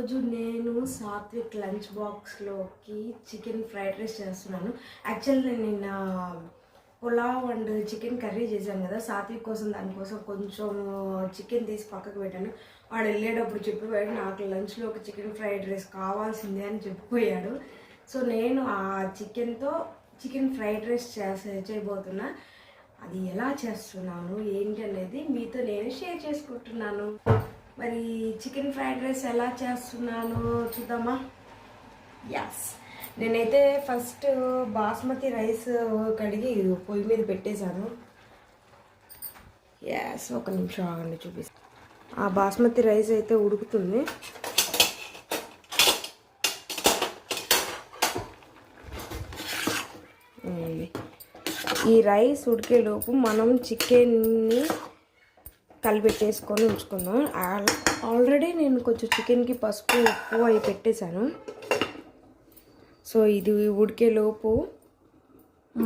ఈరోజు నేను సాత్విక్ లంచ్ బాక్స్లోకి చికెన్ ఫ్రైడ్ రైస్ చేస్తున్నాను. యాక్చువల్లీ నేను నిన్న పులావ్ అండ్ చికెన్ కర్రీ చేశాను కదా, సాత్విక్ కోసం దానికోసం కొంచెం చికెన్ తీసి పక్కకు పెట్టాను. వాడు వెళ్ళేటప్పుడు చెప్పిపోయాడు నాకు లంచ్లో ఒక చికెన్ ఫ్రైడ్ రైస్ కావాల్సిందే అని చెప్పిపోయాడు. సో నేను ఆ చికెన్తో చికెన్ ఫ్రైడ్ రైస్ చేయబోతున్నా. అది ఎలా చేస్తున్నాను ఏంటి అనేది మీతో నేను షేర్ చేసుకుంటున్నాను. మరి చికెన్ ఫ్రైడ్ రైస్ ఎలా చేస్తున్నాను చూద్దామా? యాస్, నేనైతే ఫస్ట్ బాస్మతి రైస్ కడిగి పొయ్యి మీద పెట్టేశాను. యాస్, ఒక నిమిషం ఆగండి చూపిస్తాను. ఆ బాస్మతి రైస్ అయితే ఉడుకుతుంది. ఈ రైస్ ఉడికేలోపు మనం చికెన్ని కలిపెట్టేసుకొని ఉంచుకుందాం. ఆల్రెడీ నేను కొంచెం చికెన్కి పసుపు ఉప్పు అవి పెట్టేశాను. సో ఇది ఉడికేలోపు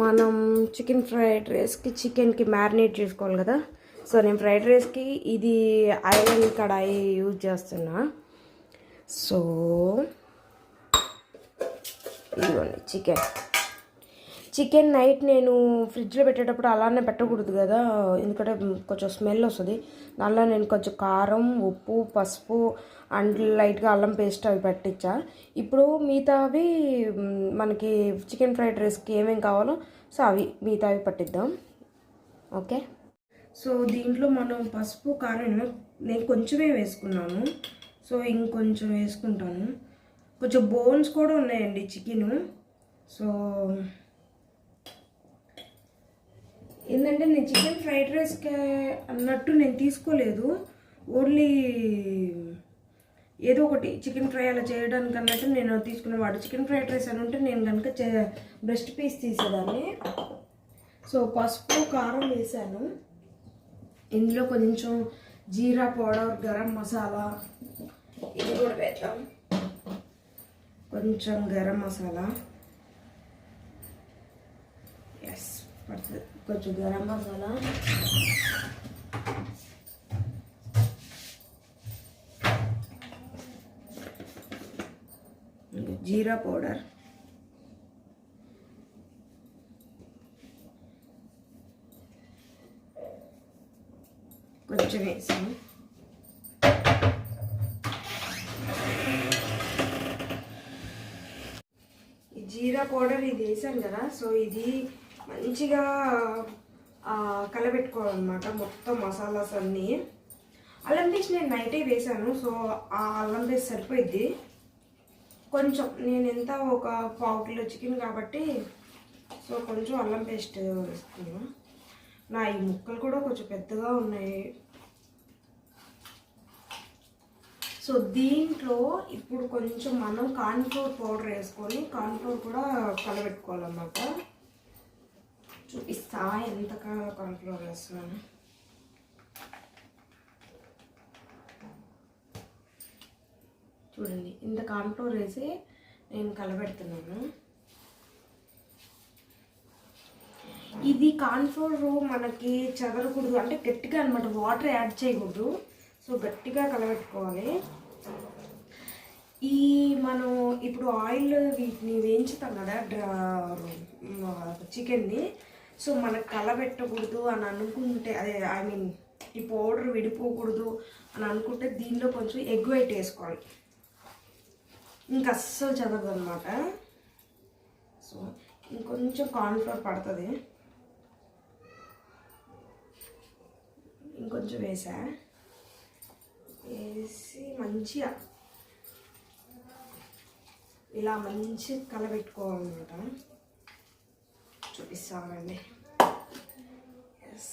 మనం చికెన్ ఫ్రైడ్ రైస్కి చికెన్కి మ్యారినేట్ చేసుకోవాలి కదా. సో నేను ఫ్రైడ్ రైస్కి ఇది ఐరన్ కడాయి యూజ్ చేస్తున్నా. సో ఇదిగోండి చికెన్ నైట్ నేను ఫ్రిడ్జ్లో పెట్టేటప్పుడు అలానే పెట్టకూడదు కదా, ఎందుకంటే కొంచెం స్మెల్ వస్తుంది. దానిలో నేను కొంచెం కారం, ఉప్పు, పసుపు అండ్ లైట్గా అల్లం పేస్ట్ అవి పెట్టించా. ఇప్పుడు మిగతావి మనకి చికెన్ ఫ్రైడ్ రైస్కి ఏమేమి కావాలో సో అవి మిగతావి పట్టిద్దాం. ఓకే, సో దీంట్లో మనం పసుపు కారం నేను కొంచెమే వేసుకున్నాను. సో ఇంకొంచెం వేసుకుంటాను. కొంచెం బోన్స్ కూడా ఉన్నాయండి చికెను. సో ఏంటంటే నేను చికెన్ ఫ్రైడ్ రైస్కి అన్నట్టు నేను తీసుకోలేదు, ఓన్లీ ఏదో ఒకటి చికెన్ ఫ్రై అలా చేయడానికి అన్నట్టు నేను తీసుకునేవాడు. చికెన్ ఫ్రైడ్ రైస్ అని ఉంటే నేను కనుక బ్రెస్ట్ పీస్ తీసేదాన్ని. సో పసుపు కారం వేసాను. ఇందులో కొంచెం జీరా పౌడర్, గరం మసాలా ఇది కూడా వేద్దాం. కొంచెం గరం మసాలా, ఎస్ పడుతుంది. కొంచెం గరం మసాలా, జీరా పౌడర్, కొంచెం వేసాము. ఈ జీరా పౌడర్ ఇది వేసాను కదా, సో ఇది మంచిగా కలబెట్టుకోవాలన్నమాట మొత్తం మసాలాస్ అన్నీ. అల్లం పేస్ట్ నేను నైటే వేసాను. సో ఆ అల్లం పేస్ట్ సరిపోయిద్ది. కొంచెం నేను ఎంత ఒక 1/2 కిలో చికెన్ కాబట్టి సో కొంచెం అల్లం పేస్ట్ వేస్తున్నాను. నా ఈ ముక్కలు కూడా కొంచెం పెద్దగా ఉన్నాయి. సో దీంట్లో ఇప్పుడు కొంచెం మనం కార్న్ఫ్లోర్ పౌడర్ వేసుకొని కార్న్ఫ్లోర్ కూడా కలబెట్టుకోవాలన్నమాట. చూపిస్తా ఎంత కార్న్ఫ్లోర్ వేస్తున్నాను. చూడండి, ఇంత కార్న్ఫ్లోర్ వేసి నేను కలబెడుతున్నాను. ఇది కార్న్ఫ్లోర్ మనకి చెదరకూడదు, అంటే గట్టిగా అనమాట, వాటర్ యాడ్ చేయకూడదు. సో గట్టిగా కలబెట్టుకోవాలి. ఈ మనం ఇప్పుడు ఆయిల్ వీటిని వేయించుతాం కదా చికెన్ని. సో మనకు కలబెట్టకూడదు అని అనుకుంటే, అదే ఐ మీన్ ఈ పౌడర్ విడిపోకూడదు అని అనుకుంటే దీనిలో కొంచెం ఎగ్ వైట్ వేసుకోవాలి. ఇంకా అస్సలు చదవదు అనమాట. సో ఇంకొంచెం కార్న్ఫ్లోర్ పడుతుంది, ఇంకొంచెం వేసి మంచిగా ఇలా మంచి కలబెట్టుకోవాలన్నమాట. చూపిస్తామండి. ఎస్,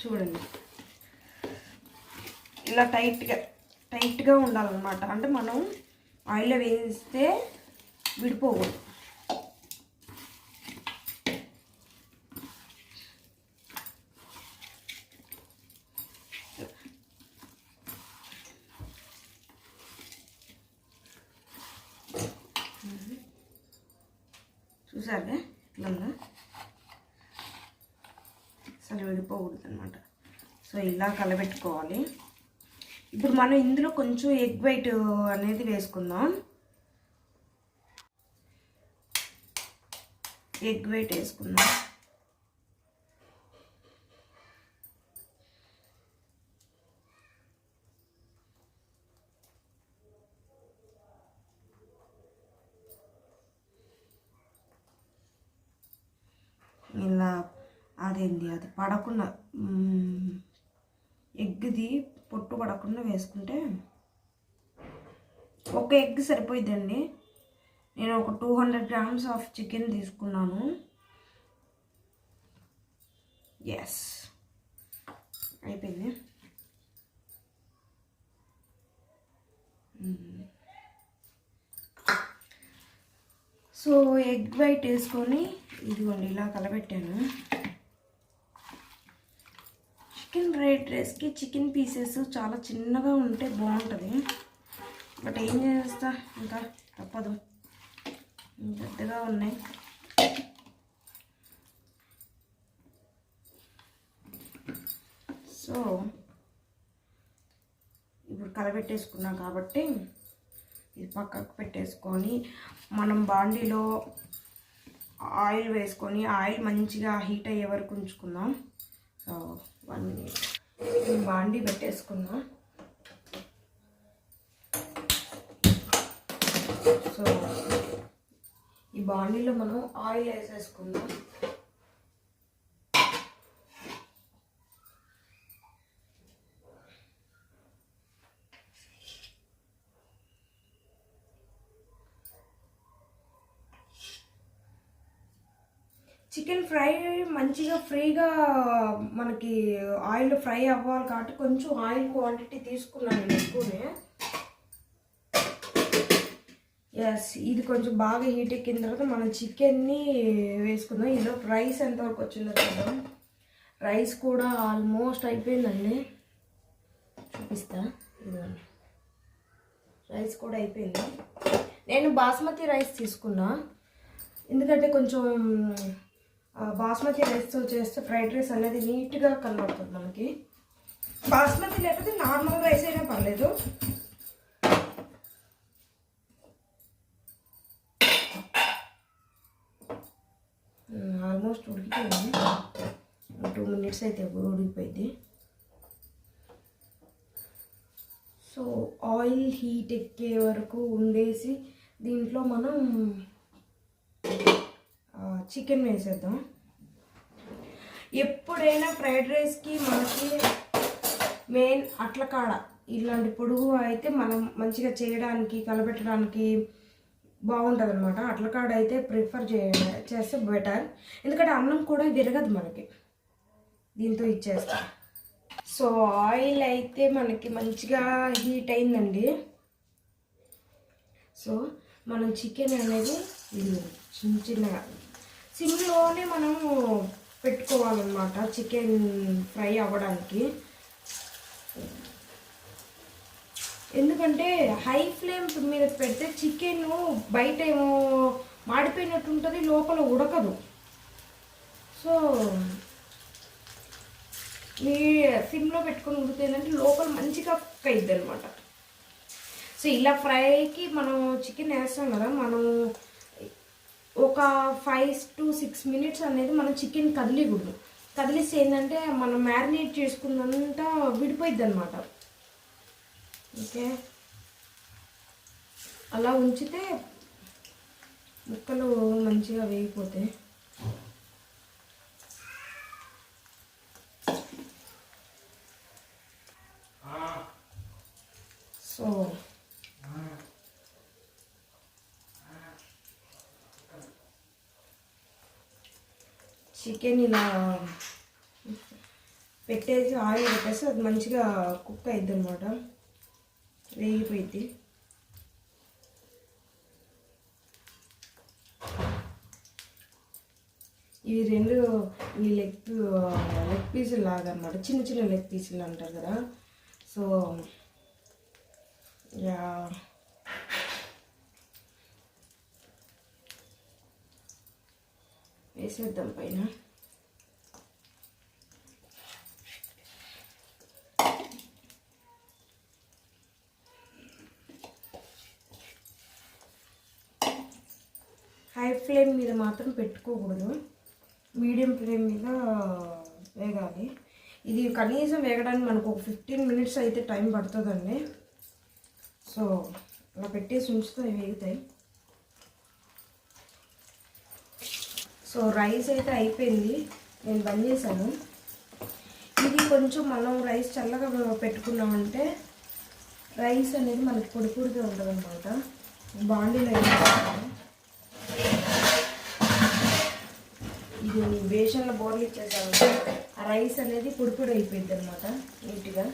చూడండి ఇలా టైట్గా ఉండాలన్నమాట. అంటే మనం ఆయిల్లో వేస్తే విడిపోకూడదు. చూసారుగా ఇట్లా అసలు విడిపోకూడదు అనమాట. సో ఇలా కలబెట్టుకోవాలి. ఇప్పుడు మనం ఇందులో కొంచెం ఎగ్ వైట్ అనేది వేసుకుందాం. ఎగ్ వైట్ వేసుకుందాం. ఇలా అదేంది అది పడకుండా ఎగ్ది పొట్టు పడకుండా వేసుకుంటే ఒక ఎగ్ సరిపోయిద్దండి. నేను ఒక 200 grams ఆఫ్ చికెన్ తీసుకున్నాను. ఎస్, అయిపోయింది. సో ఎగ్ వైట్ వేసుకొని ఇదిగోండి ఇలా కలబెట్టాను. చికెన్ ఫ్రైడ్ రైస్కి చికెన్ పీసెస్ చాలా చిన్నగా ఉంటే బాగుంటుంది. బట్ ఏం చేస్తా, ఇంకా తప్పదు, పెద్దగా ఉన్నాయి. సో ఇప్పుడు కలబెట్టేసుకున్నాం కాబట్టి ఇది పక్కకు పెట్టేసుకొని మనం బాండీలో ఆయిల్ వేసుకొని ఆయిల్ మంచిగా హీట్ అయ్యే వరకు ఉంచుకుందాం. సో 1 minute బాండీ పెట్టేసుకుందాం. సో ఈ బాండీలో మనం ఆయిల్ వేసేసుకుందాం. చికెన్ ఫ్రై మంచిగా ఫ్రీగా మనకి ఆయిల్ ఫ్రై అవ్వాలి కాబట్టి కొంచెం ఆయిల్ క్వాంటిటీ తీసుకున్నాను నేను ఎక్కువనే. ఎస్, ఇది కొంచెం బాగా హీట్ ఎక్కిన తర్వాత మనం చికెన్ని వేసుకుందాం. ఇందులో రైస్ ఎంతవరకు వచ్చిందో చూద్దాం. రైస్ కూడా ఆల్మోస్ట్ అయిపోయిందండి, చూపిస్తా. ఇదిగోండి, రైస్ కూడా అయిపోయింది. నేను బాస్మతి రైస్ తీసుకున్నా, ఎందుకంటే కొంచెం బాస్మతి రైస్తో చేస్తే ఫ్రైడ్ రైస్ అనేది నీట్గా కనబడుతుంది మనకి. బాస్మతి లేకపోతే నార్మల్ రైస్ అయినా పర్లేదు. ఆల్మోస్ట్ ఉడికిపోయింది, 2 minutes అయితే ఉడికిపోయింది. సో ఆయిల్ హీట్ ఎక్కే వరకు ఉండేసి దీంట్లో మనం చికెన్ వేసేద్దాం. ఎప్పుడైనా ఫ్రైడ్ రైస్కి మనకి మెయిన్ అట్ల కాడ ఇలాంటి పొడుగు అయితే మనం మంచిగా చేయడానికి కలబెట్టడానికి బాగుంటుంది అనమాట. అట్ల కాడ అయితే ప్రిఫర్ చేస్తే బెటర్, ఎందుకంటే అన్నం కూడా విరగదు మనకి దీంతో ఇచ్చేస్తాం. సో ఆయిల్ అయితే మనకి మంచిగా హీట్ అయిందండి. సో మనం చికెన్ అనేది ఇది చిన్నగా సిమ్లోనే మనము పెట్టుకోవాలన్నమాట చికెన్ ఫ్రై అవ్వడానికి. ఎందుకంటే హై ఫ్లేమ్ మీద పెడితే చికెన్ బయట ఏమో మాడిపోయినట్టు ఉంటుంది, లోపల ఉడకదు. సో మీ సిమ్లో పెట్టుకొని ఉడికేదంటే లోపల మంచిగా కుక్ అయ్యిద్ది అనమాట. సో ఇలా ఫ్రైకి మనం చికెన్ వేస్తాం కదా, మనం ఒక 5 to 6 minutes అనేది మనం చికెన్ కదిలికూడదు. కదిలిస్తే ఏంటంటే మనం మ్యారినేట్ చేసుకున్నంతా విడిపోయిద్ది అనమాట. ఓకే, అలా ఉంచితే ముక్కలు మంచిగా వేగిపోతాయి. సో చికెన్ ఇలా పెట్టేసి ఆయిల్ పెట్టేసి అది మంచిగా కుక్ అయిద్ది అనమాట, వేగిపోయిద్ది. ఇవి రెండు ఈ లెగ్ పీసులు లాగా అనమాట, చిన్న చిన్న లెగ్ పీసులు అంటారు కదా. సో యా, వేసేద్దాం పైన. మాత్రం పెట్టుకోకూడదు, మీడియం ఫ్లేమ్ మీద వేగాలి. ఇది కనీసం వేగడానికి మనకు ఒక 15 మినిట్స్ అయితే టైం పడుతుందండి. సో అలా పెట్టేసి ఉంచితే అవి వేగుతాయి. సో రైస్ అయితే అయిపోయింది, నేను బంద్ చేశాను. ఇది కొంచెం మనం రైస్ చల్లగా పెట్టుకున్నామంటే రైస్ అనేది మనకి పొడి పొడిగా ఉంటుంది అనమాట. బాండీలో ఇది బేషన్లో బోర్లు ఇచ్చేసాను, ఆ రైస్ అనేది పొడి పొడి అయిపోయింది అనమాట నీట్గా.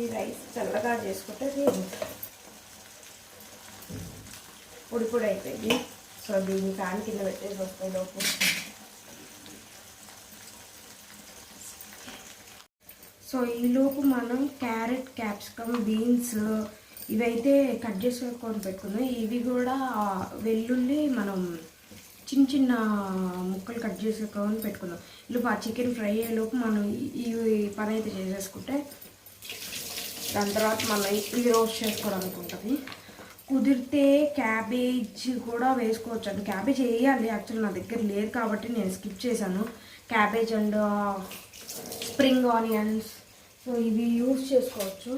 ఈ రైస్ చల్లగా చేసుకుంటే పొడి పొడి అయిపోయింది. సో దీన్ని ఫ్యాన్ కింద పెట్టేసి వస్తాయి లోపు. సో ఈలోపు మనం క్యారెట్, క్యాప్సికమ్, బీన్స్ ఇవైతే కట్ చేసుకొని పెట్టుకున్నాం. ఇవి కూడా వెల్లుల్లి మనం చిన్న చిన్న ముక్కలు కట్ చేసుకొని పెట్టుకున్నాం. ఈలోపు ఆ చికెన్ ఫ్రై అయ్యేలోపు మనం ఈ పని అయితే చేసేసుకుంటే దాని తర్వాత మనం ఇవి రోస్ట్ చేసుకోవడానికి ఉంటుంది. కుదిరితే క్యాబేజ్ కూడా వేసుకోవచ్చు అండి. క్యాబేజ్ వేయాలి, యాక్చువల్ నా దగ్గర లేదు కాబట్టి నేను స్కిప్ చేశాను. Cabbage and spring onions, so ఇవి యూజ్ చేసుకోవచ్చు.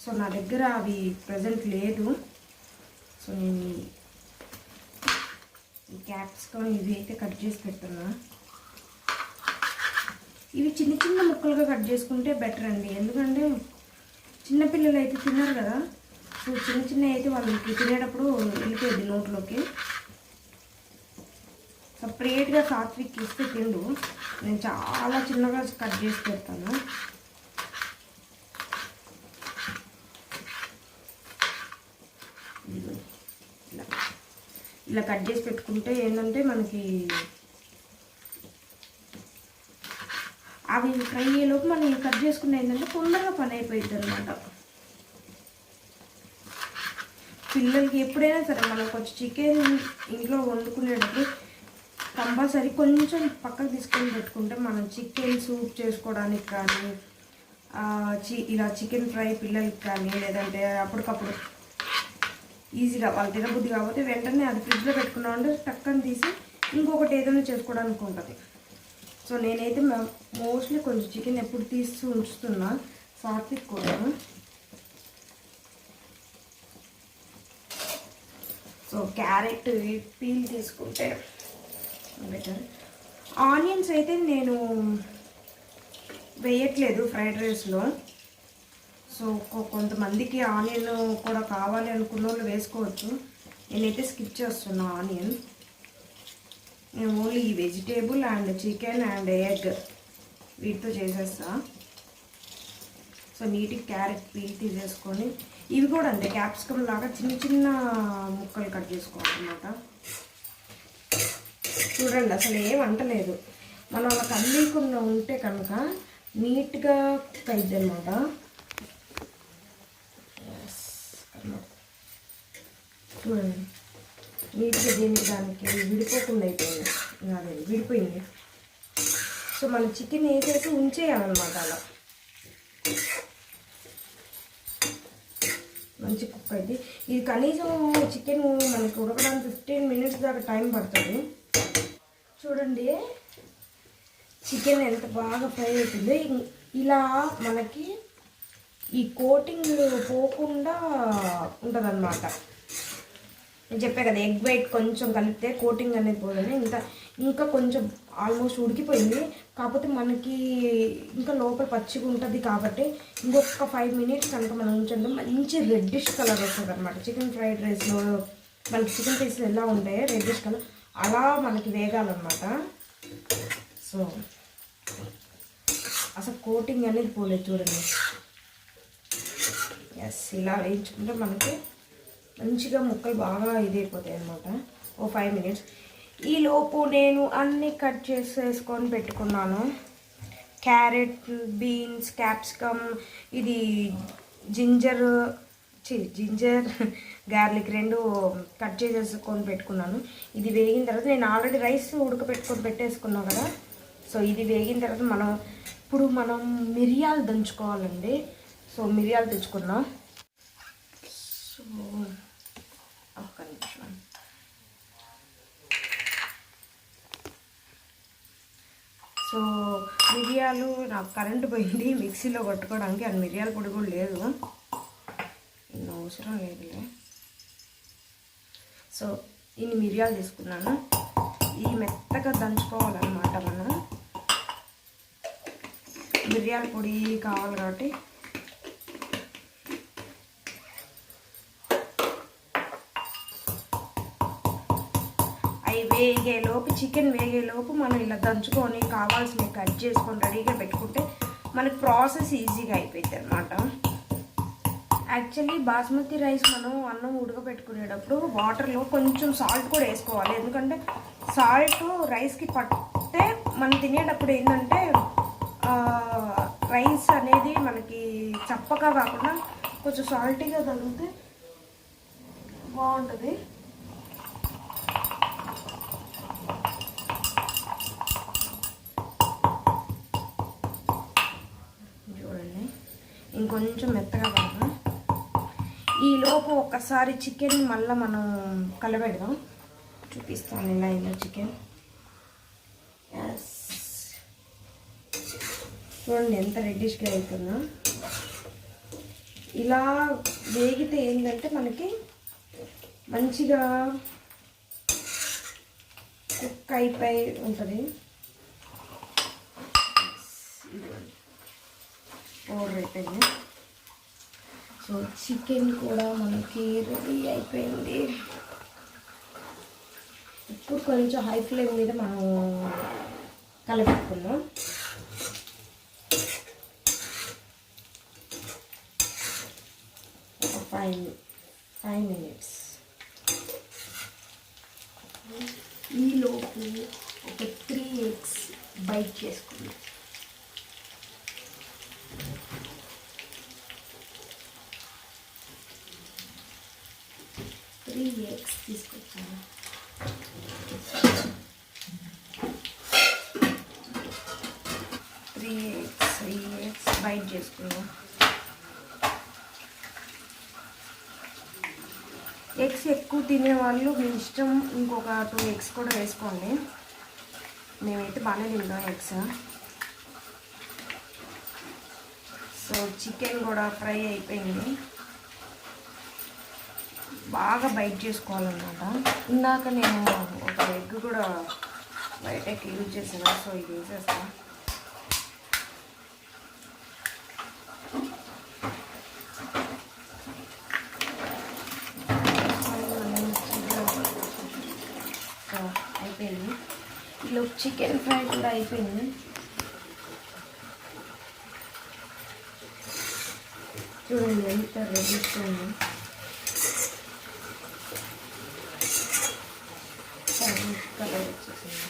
సో నా దగ్గర అవి ప్రజెంట్ లేదు. సో నేను ఈ క్యాప్సికమ్ ఇవి అయితే కట్ చేసి పెడుతున్నా. ఇవి చిన్న చిన్న ముక్కలుగా కట్ చేసుకుంటే బెటర్ అండి, ఎందుకంటే చిన్నపిల్లలు అయితే తిన్నారు కదా. సో చిన్న చిన్న అయితే వాళ్ళకి తినేటప్పుడు వెళ్ళిపోయింది నోట్లోకి. సపరేట్గా సాత్విక్ ఇస్తే తిండు, నేను చాలా చిన్నగా కట్ చేసి పెడతాను. ఇలా కట్ చేసి పెట్టుకుంటే ఏంటంటే మనకి అవి ఫ్రై అయ్యేలోపు మనం కట్ చేసుకుంటే ఏంటంటే తొందరగా పని అయిపోయింది అనమాట. పిల్లలకి ఎప్పుడైనా సరే మనం కొంచెం చికెన్ ఇంట్లో వండుకునేటప్పుడు కంపల్సరీ కొంచెం పక్కకు తీసుకొని పెట్టుకుంటే మనం చికెన్ సూప్ చేసుకోవడానికి కానీ ఇలా చికెన్ ఫ్రై పిల్లలకి కానీ లేదంటే అప్పటికప్పుడు ఈజీగా వాళ్ళు తినబుద్ధి కాకపోతే వెంటనే అది ఫ్రిడ్జ్లో పెట్టుకున్నామంటే టక్కని తీసి ఇంకొకటి ఏదైనా చేసుకోవడానికి ఉంటుంది. సో నేనైతే మోస్ట్లీ కొంచెం చికెన్ ఎప్పుడు తీసి ఉంచుతున్నా సాత్విక్ కూడా. సో క్యారెట్ పీల్ తీసుకుంటే బెటర్. ఆనియన్స్ అయితే నేను వేయట్లేదు ఫ్రైడ్ రైస్లో. సో కొంతమందికి ఆనియన్ కూడా కావాలి అనుకున్న వాళ్ళు వేసుకోవచ్చు, నేనైతే స్కిప్ చేస్తున్నా ఆనియన్. నేను ఓన్లీ ఈ vegetable and chicken and egg వీటితో చేసేస్తా. సో నీట్గా క్యారెట్ పీల్ తీసేసుకొని ఇవి కూడా అంతే క్యాప్సికమ్ లాగా చిన్న చిన్న ముక్కలు కట్ చేసుకోవాలన్నమాట. చూడండి అసలు ఏం అంటలేదు, మనం అలా కదలీకుండా ఉంటే కనుక నీట్గా కుక్ అయిద్ది అనమాట. చూడండి నీట్గా దీనికి దానికి విడిపోకుండా అయిపోయింది, అదే విడిపోయింది. సో మనం చికెన్ వేసేసి ఉంచేయాలన్నమాట. అలా మంచి కుక్ అయితే ఇది కనీసం చికెన్ మనకి ఉడకడానికి 15 మినిట్స్ దాకా టైం పడుతుంది. చూడండి చికెన్ ఎంత బాగా ఫ్రై అవుతుంది. ఇలా మనకి ఈ కోటింగ్ పోకుండా ఉంటుంది అన్నమాట. నేను చెప్పే కదా ఎగ్ వైట్ కొంచెం కలిపితే కోటింగ్ అనేది పోతుంది. ఇంకా కొంచెం ఆల్మోస్ట్ ఉడికిపోయింది, కాకపోతే మనకి ఇంకా లోపల పచ్చిగా ఉంటుంది కాబట్టి ఇంకొక 5 మినిట్స్ కనుక మనం ఉంచండి మంచి రెడ్డిష్ కలర్ వస్తుంది అనమాట. చికెన్ ఫ్రైడ్ రైస్లో మనకి చికెన్ పీసులు ఎలా ఉంటాయి రెడ్డిష్ కలర్ అలా మనకి వేగాలన్నమాట. సో అసలు కోటింగ్ అనేది పోలేదు చూడండి. ఎస్, ఇలా వేయించుకుంటే మనకి మంచిగా ముక్కలు బాగా ఇదైపోతాయి అన్నమాట. ఓ 5 మినిట్స్. ఈలోపు నేను అన్నీ కట్ చేసేసుకొని పెట్టుకున్నాను. క్యారెట్, బీన్స్, క్యాప్సికమ్, ఇది జింజర్ గార్లిక్ 2 కట్ చేసేసుకొని పెట్టుకున్నాను. ఇది వేగిన తర్వాత నేను ఆల్రెడీ రైస్ ఉడకపెట్టుకొని పెట్టేసుకున్నాను కదా. సో ఇది వేగిన తర్వాత ఇప్పుడు మనం మిరియాలు దంచుకోవాలండి. సో మిరియాలు తెచ్చుకున్నాం. సో ఒక్క నిమిషం. సో మిరియాలు, నాకు కరెంటు పోయింది మిక్సీలో కొట్టుకోవడానికి, అది మిరియాల పొడి కూడా లేదు, అవసరం లేదులే. సో ఇన్ని మిరియాలు తీసుకున్నాను. ఈ మెత్తగా దంచుకోవాలన్నమాట. మనం మిరియాల పొడి కావాలి కాబట్టి అవి వేగేలోపు, చికెన్ వేగేలోపు మనం ఇలా దంచుకొని కావాల్సినవి కట్ చేసుకొని రెడీగా పెట్టుకుంటే మనకి ప్రాసెస్ ఈజీగా అయిపోయింది అన్నమాట. యాక్చువల్లీ బాస్మతి రైస్ మనం అన్నం ఉడకబెట్టుకునేటప్పుడు వాటర్లో కొంచెం సాల్ట్ కూడా వేసుకోవాలి. ఎందుకంటే సాల్ట్ రైస్కి పట్టే మనం తినేటప్పుడు ఏంటంటే రైస్ అనేది మనకి చప్పగా కాకుండా కొంచెం సాల్టీగా తగిలితే బాగుంటుంది. చూడండి, ఇంకొంచెం మెత్తగా పడతాం. ఈలోపు ఒక్కసారి చికెన్ మళ్ళీ మనం కలబెడదాం. చూపిస్తాను ఇలా ఇలా చికెన్. చూడండి ఎంత రెడ్డిష్గా అవుతుందో. ఇలా వేగితే ఏంటంటే మనకి మంచిగా కుక్ అయిపోయి ఉంటుంది. పౌడర్ అయిపోయింది. సో చికెన్ కూడా మనకి రెడీ అయిపోయింది. ఇప్పుడు కొంచెం హై ఫ్లేమ్ మీద మనం కలపెట్టుకుందాం. ఒక 5 మినిట్స్. ఈలోపు ఒక 3 ఎగ్స్ బైట్ చేసుకుందాం. 3 ఎగ్స్ తీసుకొచ్చాను. త్రీ ఎగ్స్ బైట్ చేసుకున్నాం. ఎగ్స్ ఎక్కువ తినేవాళ్ళు మీ ఇష్టం, ఇంకొక 2 ఎగ్స్ కూడా వేసుకోండి. మేమైతే బాగానే తింటాం ఎగ్స్. సో చికెన్ కూడా ఫ్రై అయిపోయింది. బాగా బైట్ చేసుకోవాలన్నమాట. ఇందాక నేను ఒక ఎగ్ కూడా బయటకి యూజ్ చేసాను. సో ఇది వేసేస్తాను. సో అయిపోయింది. ఇలా చికెన్ ఫ్రై కూడా అయిపోయింది. చూడండి ఎంత రెడీగా ఉంది. కలర్ వచ్చేసింది.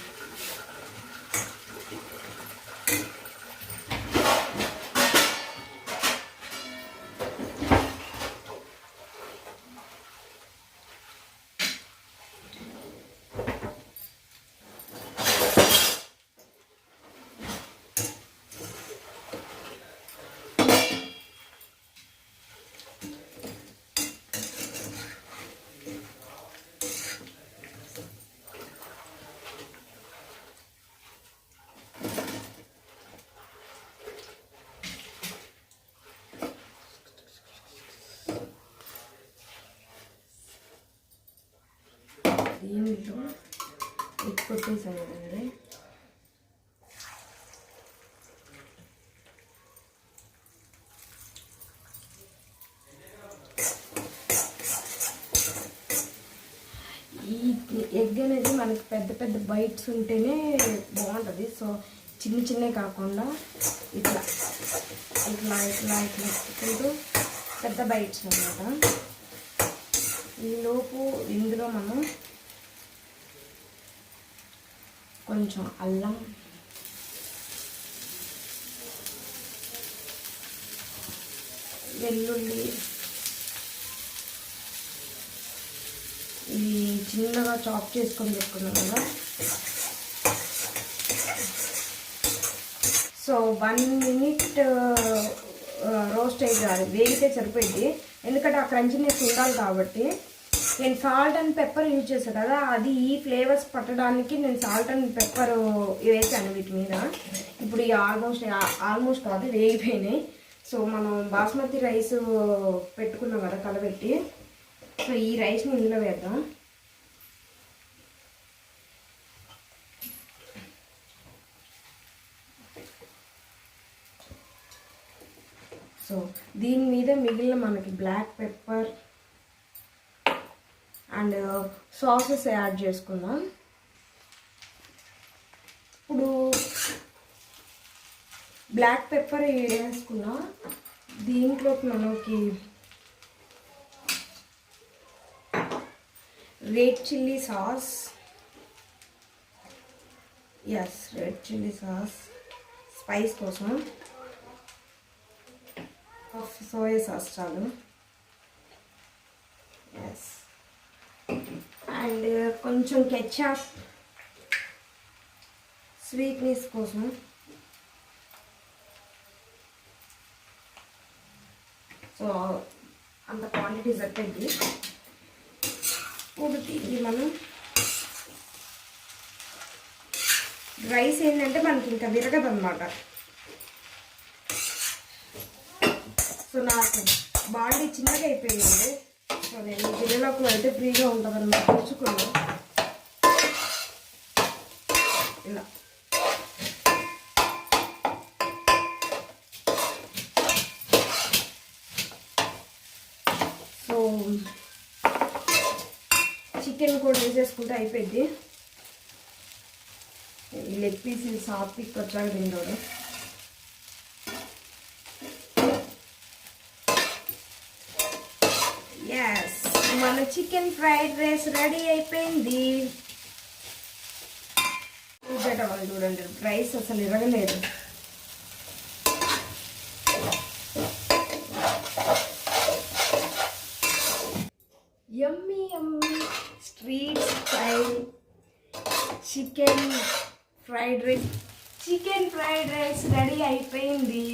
దీంట్లో ఎగ్ కొట్టేసాం కదండి. ఈ ఎగ్ అనేది మనకి పెద్ద పెద్ద బైట్స్ ఉంటేనే బాగుంటుంది. సో చిన్న చిన్నవి కాకుండా ఇట్లా ఇట్లా ఇట్లా ఇట్లా తింటూ పెద్ద బైట్స్ అన్నమాట. ఈలోపు ఇందులో మనం కొంచెం అల్లం, వెల్లుల్లి ఇవి చిన్నగా చాప్ చేసుకొని పెట్టుకున్నాం కదా. సో 1 minute రోస్ట్ అయ్యి వేగితే సరిపోయింది, ఎందుకంటే ఆ క్రంచినెస్ ఉండాలి కాబట్టి. నేను సాల్ట్ అండ్ పెప్పర్ యూజ్ చేశాను కదా, అది ఈ ఫ్లేవర్స్ పట్టడానికి నేను సాల్ట్ అండ్ పెప్పర్ వేసాను వీటి మీద. ఇప్పుడు ఈ ఆల్మోస్ట్ కాదు వేగిపోయినాయి. సో మనం బాస్మతి రైస్ పెట్టుకున్నాం కదా కలబెట్టి, సో ఈ రైస్ని ఇందులో వేద్దాం. సో దీని మీద మిగిలిన మనకి black pepper and sauces add చేసుకుందాం. ఇప్పుడు బ్లాక్ పెప్పర్ వేసుకున్నా, దీంట్లోకి మనకి red chilli sauce, red chilli sauce spice కోసం, సోయా సాస్ చాలు, అండ్ కొంచెం కెచప్ స్వీట్నెస్ కోసం. సో అంత క్వాంటిటీ సరిపోయింది. ఇప్పుడు ఇది మనం రైస్ ఏంటంటే మనకి ఇంకా విరగదు అన్నమాట. సో నాకు బాడీ చిన్నగా అయిపోయిందండి. సో నేను గిన్నెలోకి వెళ్తే ఫ్రీగా ఉంటుంది అన్నమాట. తెచ్చుకున్నాను ఇలా. సో చికెన్ కూడా వేసేసుకుంటే అయిపోయింది. ఈ లెగ్ పీస్ సాత్విక్ వచ్చాక తింటాడు. మన చికెన్ ఫ్రైడ్ రైస్ రెడీ అయిపోయింది. వాళ్ళు చూడండి, రైస్ అసలు ఇరగలేదు. Yummy yummy street style chicken fried rice ready అయిపోయింది.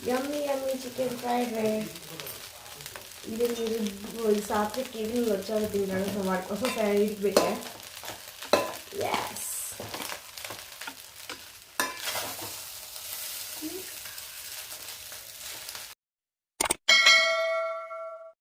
Yummy chicken fried rice. ఇది మీరు సాత్విక్ ఈవినింగ్ వచ్చాక తింటాను, సో వాటి కోసం సైడ్కి పెట్టా.